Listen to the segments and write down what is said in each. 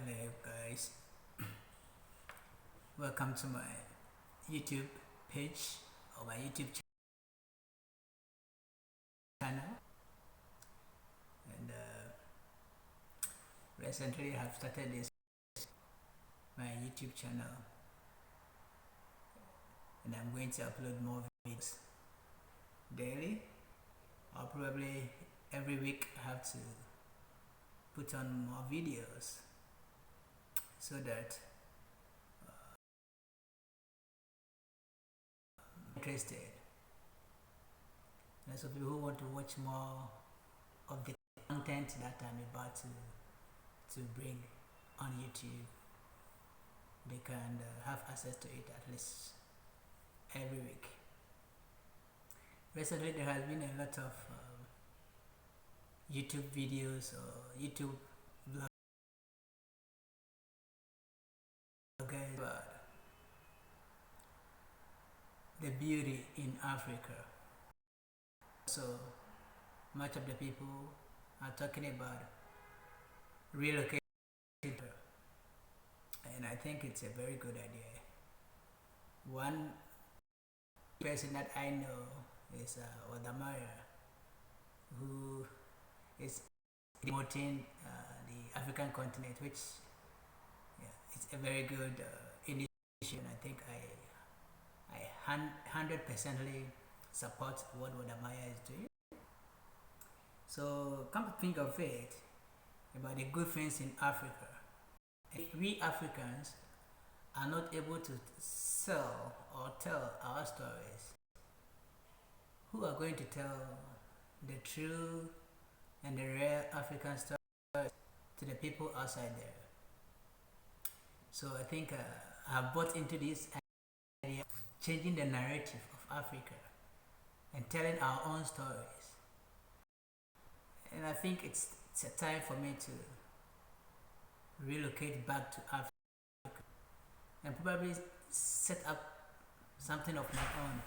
Hello guys, welcome to my YouTube page or my YouTube channel. And recently I have started this my YouTube channel, and I'm going to upload more videos daily, or probably every week I have to put on more videos so that interested. And so people who want to watch more of the content that I'm about to bring on YouTube, they can have access to it at least every week. Recently there has been a lot of YouTube videos or YouTube bloggers about the beauty in Africa. So much of the people are talking about relocating, and I think it's a very good idea. One person that I know is WODE MAYA, who is promoting the African continent, which it's a very good initiative, and I think I 100% support what WODE MAYA is doing. So come to think of it, about the good things in Africa, if we Africans are not able to sell or tell our stories, who are going to tell the true and the real African stories to the people outside there? So I think I have bought into this idea, changing the narrative of Africa and telling our own stories. And I think it's a time for me to relocate back to Africa and probably set up something of my own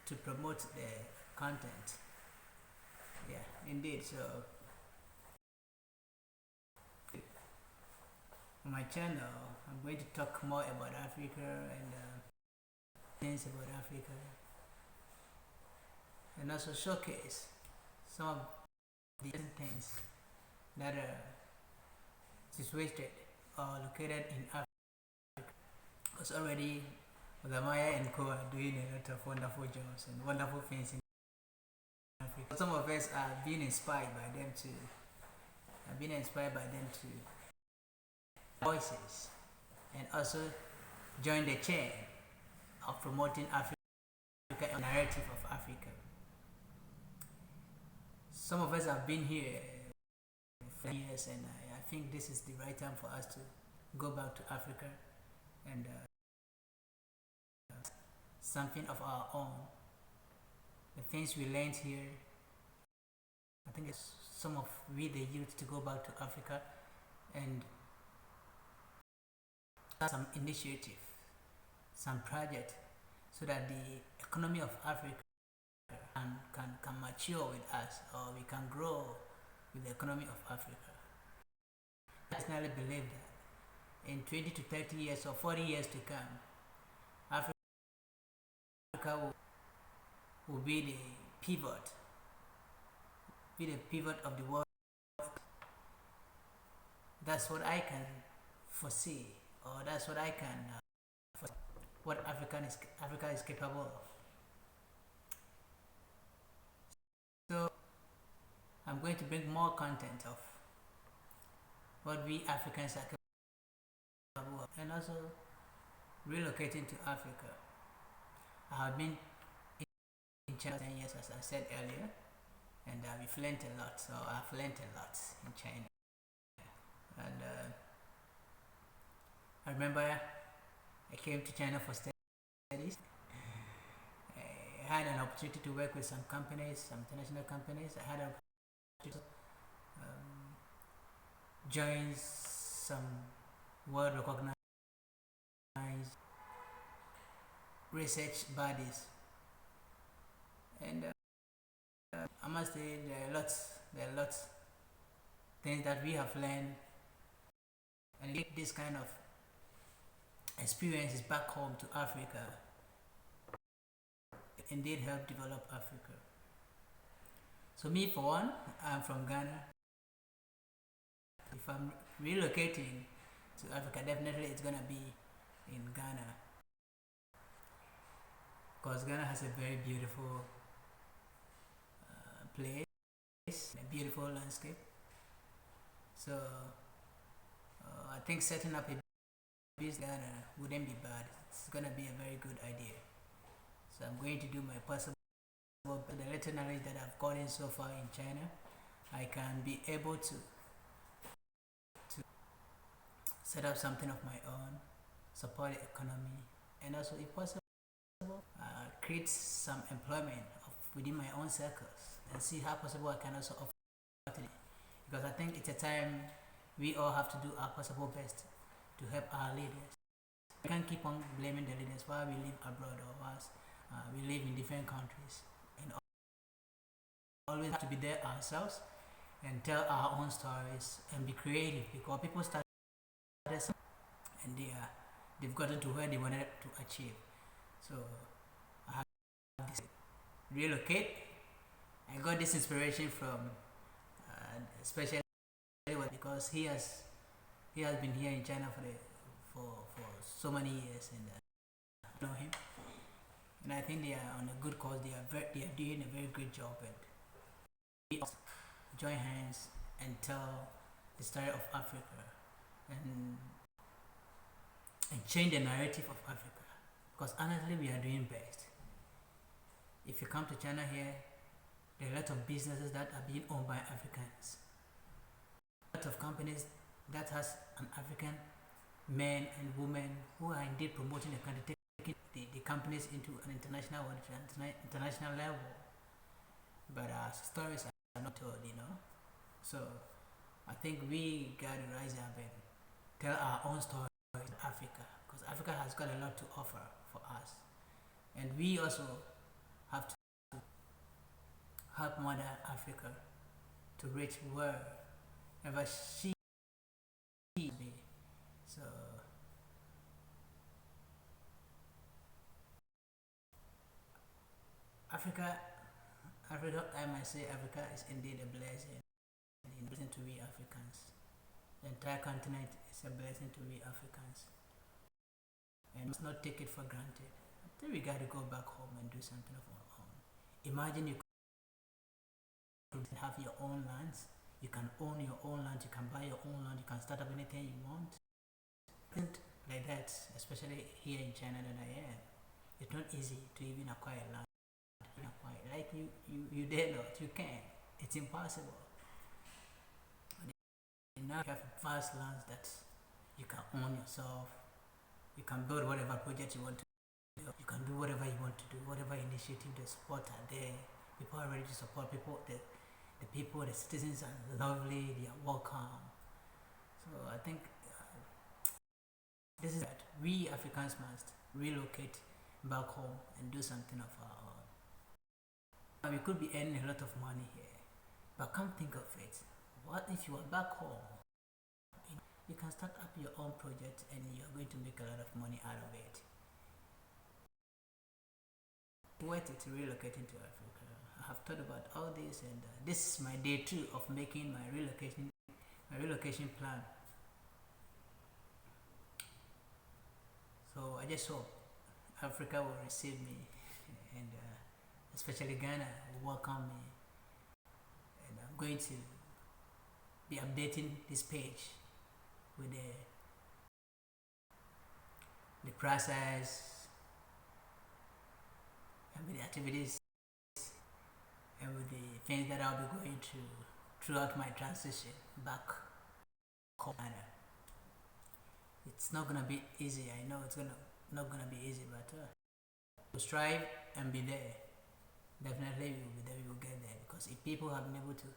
to promote the content. Yeah, indeed. So on my channel, I'm going to talk more about Africa and things about Africa, and also showcase some of the things that are situated or located in Africa. Because already WODE MAYA and Co are doing a lot of wonderful jobs and wonderful things in Africa. Some of us are being inspired by them to voices, and also join the chain of promoting Africa and the narrative of Africa. Some of us have been here for years, and I think this is the right time for us to go back to Africa and something of our own. The things we learned here, I think it's some of we the youth to go back to Africa and start some initiative, some project, so that the economy of Africa can mature with us, or we can grow with the economy of Africa. I personally believe that in 20 to 30 years or 40 years to come, Africa will be the pivot of the world. That's what I can foresee, or that's what I can what Africa is capable of. So I'm going to bring more content of what we Africans are capable of, and also relocating to Africa. I have been in China 10 years, as I said earlier, and we've learned a lot. So I've learned a lot in China, and I remember I came to China for studies. I had an opportunity to work with some companies, some international companies. I had an opportunity to join some world recognized research bodies, and I must say there are lots things that we have learned and get this kind of experiences back home to Africa, indeed help develop Africa. So me for one, I'm from Ghana. If I'm relocating to Africa, definitely it's gonna be in Ghana, because Ghana has a very beautiful place, a beautiful landscape. So I think setting up a business in Ghana wouldn't be bad. It's gonna be a very good idea. So I'm going to do my possible. With the little knowledge that I've gotten so far in China, I can be able to set up something of my own, support the economy, and also, if possible, create some employment within my own circles, and see how possible I can also offer it. Because I think it's a time we all have to do our possible best to help our leaders. We can't keep on blaming the leaders while we live abroad, or whilst we live in different countries, and always have to be there ourselves and tell our own stories and be creative, because people start and they've gotten to where they wanted to achieve. So I have this relocate. I got this inspiration from especially because he has been here in China for so many years, and I know him, and I think they are on a good cause. They are doing a very good job, and we join hands and tell the story of Africa, and change the narrative of Africa, because honestly we are doing best. If you come to China here, there are a lot of businesses that are being owned by Africans, a lot of companies that has an African men and women who are indeed promoting the country, taking the companies into an international level, but our stories are not told, so I think we gotta rise up and tell our own story in Africa, because Africa has got a lot to offer for us, and we also have to help Mother Africa to reach wherever she be. So Africa, I might say Africa is indeed a blessing to we Africans. The entire continent is a blessing to we Africans, and must not take it for granted. I think we got to go back home and do something of our own. Imagine you could have your own lands, you can own your own land, you can buy your own land, you can start up anything you want. And like that, especially here in China that I am, it's not easy to even acquire land. Like you dare not, you can't. It's impossible. And now you have vast lands that you can own yourself. You can build whatever project you want to do. You can do whatever you want to do, whatever initiative the support are there. People are ready to support people. The citizens are lovely, they are welcome. So I think this is that we Africans must relocate back home and do something of our own. Now, we could be earning a lot of money here, but come think of it. What if you are back home? You can start up your own project and you're going to make a lot of money out of it. Worth it relocating to Africa. I have thought about all this, and this is my day 2 of making my relocation plan. So I just hope Africa will receive me, and especially Ghana will welcome me. And I'm going to be updating this page with the process and with the activities and with the things that I'll be going through throughout my transition back home. It's not gonna be easy. I know it's not gonna be easy, but we'll strive and be there. Definitely we will be there. We will get there, because if people have been able to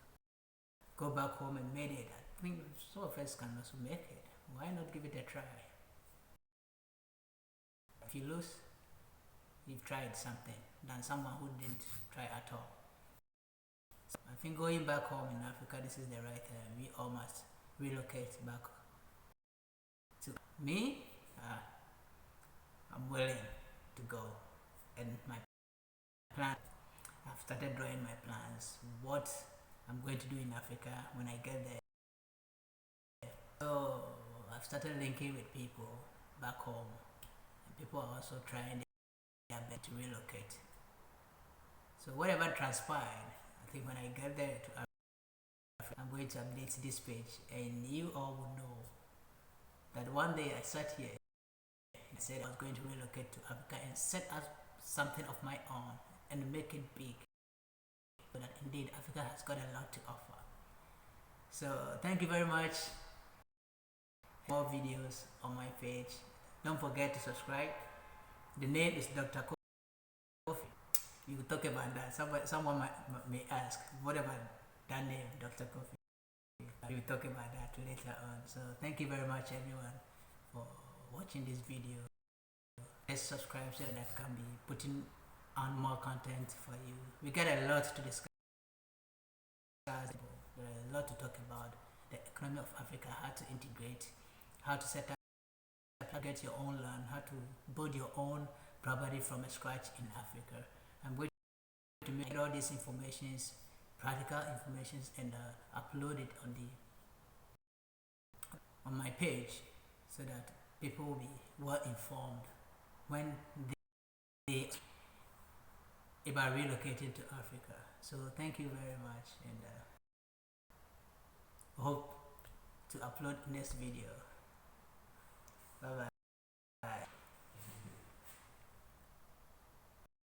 go back home and made it, I think some of us can also make it. Why not give it a try? If you lose, you've tried something than someone who didn't try at all. So I think going back home in Africa, this is the right time. We all must relocate back So me, I'm willing to go, and my plan, I've started drawing my plans, what I'm going to do in Africa when I get there. So I've started linking with people back home, and people are also trying their best to relocate. So whatever transpired, I think when I get there to Africa, I'm going to update this page, and you all will know that one day I sat here and said I was going to relocate to Africa and set up something of my own and make it big, so that indeed Africa has got a lot to offer. So thank you very much. More videos on my page. Don't forget to subscribe. The name is Dr. Coffee. You will talk about that. Someone may ask, what about that name, Dr. Coffee? We will talk about that later on. So thank you very much everyone for watching this video. Let's subscribe so that I can be putting on more content for you. We got a lot to discuss. There are a lot to talk about. The economy of Africa, how to integrate, how to set up, get your own land, how to build your own property from scratch in Africa. I'm going to make all these informations, practical informations, and upload it on my page, so that people will be well informed when they about relocating to Africa. So thank you very much, and hope to upload next video. Bye bye.